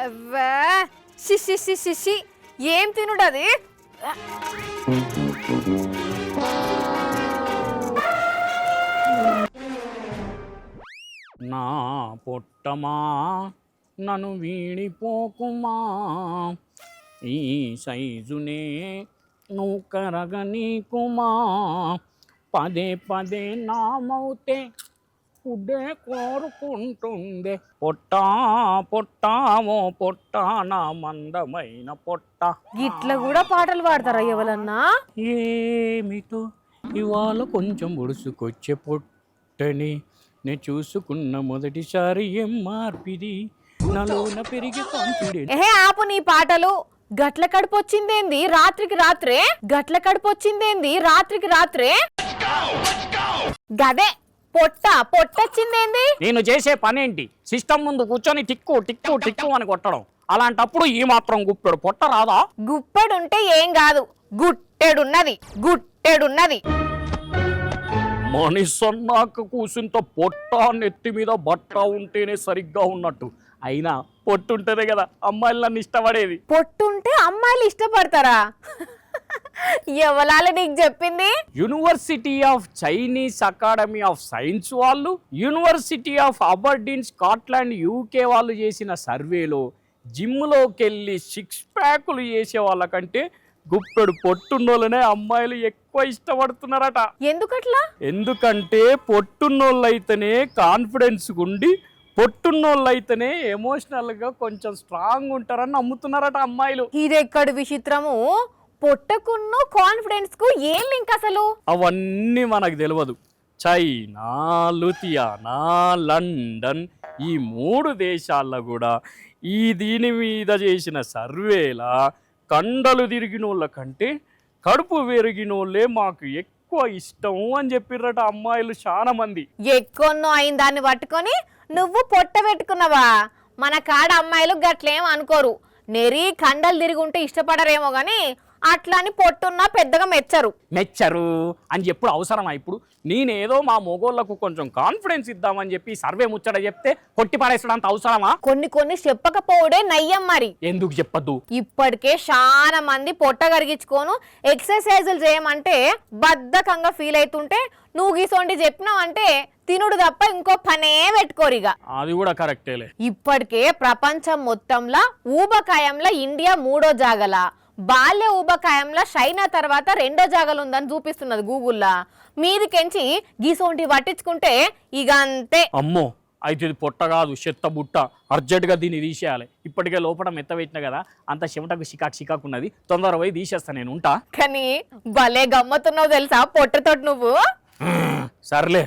అవ్వా షిషి ఏం తినుడది? నా పొట్టమా నన్ను వీడిపోకుమా, ఈ సైజునే నువ్వు కరగనీకుమా, పదే పదే నా మౌతే ఫుడ్డే కోరుకుంటుందే, పొట్టా పొట్టామో పొట్టా నా మందమైన పొట్ట. ఇట్లా కూడా పాటలు పాడతారా ఎవరన్నా? ఏమిటో ఇవాళ కొంచెం ఒడుసుకొచ్చే పొట్టని నేను చూసుకున్న మొదటిసారి ఏం మార్పిది నాలోన పెరిగే కాన్ఫిడెన్స్. ఏహే ఆపు నీ పాటలు. గట్ల కడుపొచ్చిందేంది రాత్రికి రాత్రే? గట్ల కడుపొచ్చిందేంది రాత్రికి రాత్రే? గదే పొట్టొచ్చిందేంది? నేను చేసే పనేంటి? సిస్టమ్ ముందు కూర్చొని టిక్కు టిక్కు టిక్కు అని కొట్టడం. అలాంటప్పుడు ఈ మాత్రం గుప్పెడు పొట్ట రాదా? గుప్పెడుంటే ఏం కాదు, గుట్టెడున్నది. మనిషన్నాక కూసింత పొట్ట నెత్తి మీద బట్ట ఉంటేనే సరిగ్గా ఉన్నట్టు. అయినా పొట్టుంటేనే కదా అమ్మాయిలు నన్ను ఇష్టపడేది. పొట్టుంటే అమ్మాయిలు ఇష్టపడతారా? ఎవలాల నీకు చెప్పింది? University of Chinese academy of science వాళ్ళు, university of Aberdeen Scotland UK వాళ్ళు చేసిన సర్వేలో జిమ్లోకి వెళ్ళి 6 ప్యాకులు చేసే వాళ్ళకంటే గుప్పెడు పొట్టున్నోళ్ళనే అమ్మాయిలు ఎక్కువ ఇష్టపడుతున్నారట. ఎందుకట్లా? ఎందుకంటే పొట్టున్నోళ్ళైతేనే కాన్ఫిడెన్స్ ఉండి, పొట్టున్నోళ్ళైతేనే ఎమోషనల్గా కొంచెం స్ట్రాంగ్ ఉంటారని నమ్ముతున్నారట అమ్మాయిలు. ఇదెక్కడి విచిత్రము? పొట్టకున్న కాన్ఫిడెన్స్ కు ఏం లింక్ అసలు? అవన్నీ మనకు తెలియదు. చైనా, లుథియానా, లండన్ ఈ 3 దేశాల్లో కూడా ఈ దీని మీద చేసిన సర్వేలా కండలు తిరిగిన వాళ్ళ కంటే కడుపు పెరిగిన వాళ్ళే మాకు ఎక్కువ ఇష్టం అని చెప్పిర్రట అమ్మాయిలు చాలా మంది. ఎక్కువన్నో అయిన దాన్ని పట్టుకొని నువ్వు పొట్ట పెట్టుకున్నావా? మన కాడ అమ్మాయిలు గట్లేం అనుకోరు. నెరి కండలు తిరిగి ఉంటే ఇష్టపడరేమో గాని అట్లా అని పొట్టున్నా పెద్దగా మెచ్చరు అని ఎప్పుడు అవసరమా? ఇప్పుడు నేనేదో మా మొగోళ్లకు కొంచెం కాన్ఫిడెన్స్ ఇద్దామని చెప్పి సర్వే ముచ్చట చెప్తే కొట్టి పడేసడంత అవసరమా? కొన్ని చెప్పకపోవడే నయ్యం. మరి ఎందుకు చెప్పద్దు? ఇప్పటికే చాలా మంది పొట్ట కరిగించుకోను ఎక్సర్సైజులు చేయమంటే బద్ధకంగా ఫీల్ అవుతుంటే నువ్వు గీసోండి చెప్పినావు అంటే తినుడు తప్ప ఇంకో పనే పెట్టుకోరిగా. అది కూడా కరెక్టేలే. ఇప్పటికే ప్రపంచం మొత్తంలో ఊబకాయంలో ఇండియా 3వ జాగల, బాల్య ఊబకాయంలో చైనా తర్వాత 2వ జాగలు ఉందని చూపిస్తున్నది గూగుల్లా. మీదికెంచి గీసోంటి పట్టించుకుంటే ఇక అంతే. అమ్మో, అయితే ఇది పొట్ట కాదు చెత్త బుట్ట. అర్జెంటుగా దీన్ని తీసేయాలి. ఇప్పటికే లోపల మెత్త పెట్టిన కదా, అంత చెమటకు చికాకున్నది. తొందర పోయి తీసేస్తా, నేను ఉంటా. కానీ భలే గమ్మతున్నావు తెలుసా పొట్టతోటి నువ్వు. సర్లే.